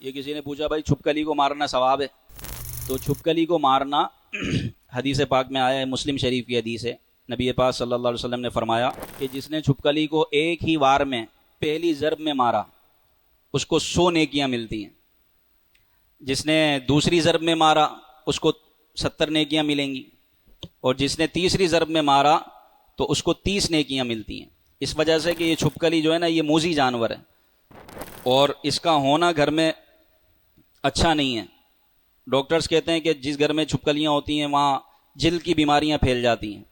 یہ کسی نے پوچھا بھائی چھپکلی کو مارنا ثواب ہے؟ تو چھپکلی کو مارنا حدیث پاک میں آیا ہے، مسلم شریف کی حدیث ہے۔ نبی پاک صلی اللہ علیہ وسلم نے فرمایا کہ جس نے چھپکلی کو ایک ہی وار میں پہلی ضرب میں مارا اس کو 100 نیکیاں ملتی ہیں، جس نے دوسری ضرب میں مارا اس کو 70 نیکیاں ملیں گی، اور جس نے تیسری ضرب میں مارا تو اس کو 30 نیکیاں ملتی ہیں۔ اس وجہ سے کہ یہ چھپکلی جو ہے نا یہ موذی جانور ہے، اور اس کا ہونا گھر میں اچھا نہیں ہے۔ ڈاکٹرز کہتے ہیں کہ جس گھر میں چھپکلیاں ہوتی ہیں وہاں جلد کی بیماریاں پھیل جاتی ہیں،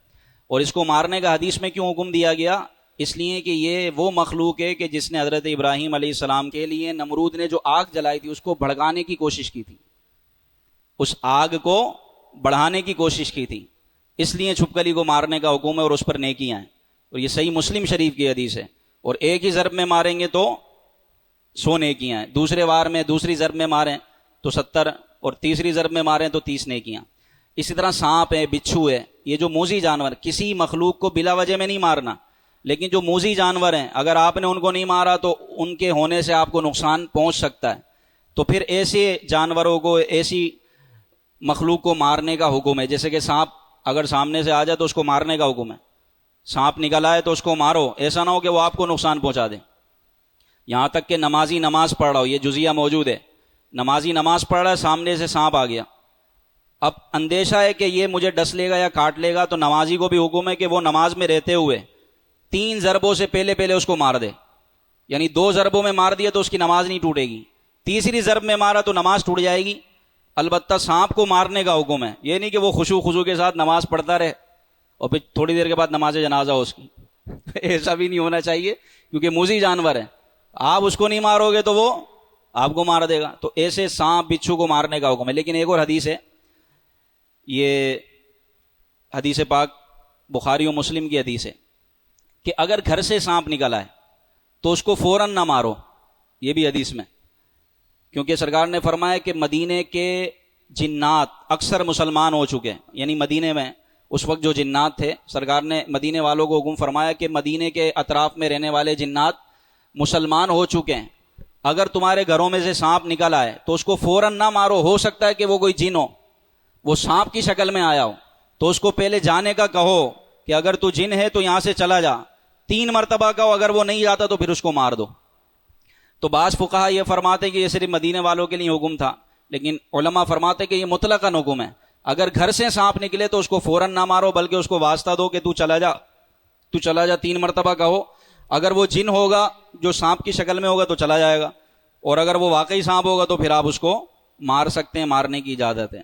اور اس کو مارنے کا حدیث میں کیوں حکم دیا گیا؟ اس لیے کہ یہ وہ مخلوق ہے کہ جس نے حضرت ابراہیم علیہ السلام کے لیے نمرود نے جو آگ جلائی تھی اس کو بھڑکانے کی کوشش کی تھی، اس آگ کو بڑھانے کی کوشش کی تھی، اس لیے چھپکلی کو مارنے کا حکم ہے، اور اس پر نیکیاں ہیں، اور یہ صحیح مسلم شریف کی حدیث ہے۔ اور ایک ہی ضرب میں ماریں گے تو 100 نیکیاں ہیں، دوسرے وار میں دوسری ضرب میں ماریں تو 70، اور تیسری ضرب میں ماریں تو 30 نیکیاں۔ اسی طرح سانپ ہے، بچھو ہے، یہ جو موذی جانور، کسی مخلوق کو بلا وجہ میں نہیں مارنا، لیکن جو موذی جانور ہیں اگر آپ نے ان کو نہیں مارا تو ان کے ہونے سے آپ کو نقصان پہنچ سکتا ہے، تو پھر ایسے جانوروں کو، ایسی مخلوق کو مارنے کا حکم ہے۔ جیسے کہ سانپ اگر سامنے سے آ جائے تو اس کو مارنے کا حکم ہے، سانپ نکل آئے تو اس کو مارو، ایسا نہ ہو کہ وہ آپ کو نقصان پہنچا دے۔ یہاں تک کہ نمازی نماز پڑھ رہا ہو، یہ جزیہ موجود ہے، نمازی نماز پڑھ رہا ہے، سامنے سے سانپ آ گیا، اب اندیشہ ہے کہ یہ مجھے ڈس لے گا یا کاٹ لے گا، تو نمازی کو بھی حکم ہے کہ وہ نماز میں رہتے ہوئے 3 ضربوں سے پہلے اس کو مار دے، یعنی 2 ضربوں میں مار دیا تو اس کی نماز نہیں ٹوٹے گی، تیسری ضرب میں مارا تو نماز ٹوٹ جائے گی۔ البتہ سانپ کو مارنے کا حکم ہے، یہ نہیں کہ وہ خضوع کے ساتھ نماز پڑھتا رہے اور پھر تھوڑی دیر کے بعد نماز جنازہ ہو اس کی ایسا بھی نہیں ہونا چاہیے، کیونکہ موذی جانور ہے، آپ اس کو نہیں مارو گے تو وہ آپ کو مار دے گا۔ تو ایسے سانپ بچھو کو مارنے کا حکم ہے۔ لیکن ایک اور حدیث ہے، یہ حدیث پاک بخاری و مسلم کی حدیث ہے کہ اگر گھر سے سانپ نکل آئے تو اس کو فوراً نہ مارو، یہ بھی حدیث میں، کیونکہ سرکار نے فرمایا کہ مدینے کے جنات اکثر مسلمان ہو چکے ہیں، یعنی مدینے میں اس وقت جو جنات تھے، سرکار نے مدینے والوں کو حکم فرمایا کہ مدینے کے اطراف میں رہنے والے جنات مسلمان ہو چکے ہیں، اگر تمہارے گھروں میں سے سانپ نکل آئے تو اس کو فوراً نہ مارو، ہو سکتا ہے کہ وہ کوئی جن ہو، وہ سانپ کی شکل میں آیا ہو، تو اس کو پہلے جانے کا کہو کہ اگر تو جن ہے تو یہاں سے چلا جا، 3 مرتبہ کہو، اگر وہ نہیں جاتا تو پھر اس کو مار دو۔ تو بعض فقہا یہ فرماتے کہ یہ صرف مدینے والوں کے لیے حکم تھا، لیکن علماء فرماتے کہ یہ مطلقاً حکم ہے، اگر گھر سے سانپ نکلے تو اس کو فوراً نہ مارو، بلکہ اس کو واسطہ دو کہ تو چلا جا 3 مرتبہ کہو، اگر وہ جن ہوگا جو سانپ کی شکل میں ہوگا تو چلا جائے گا، اور اگر وہ واقعی سانپ ہوگا تو پھر آپ اس کو مار سکتے ہیں، مارنے کی اجازت ہے۔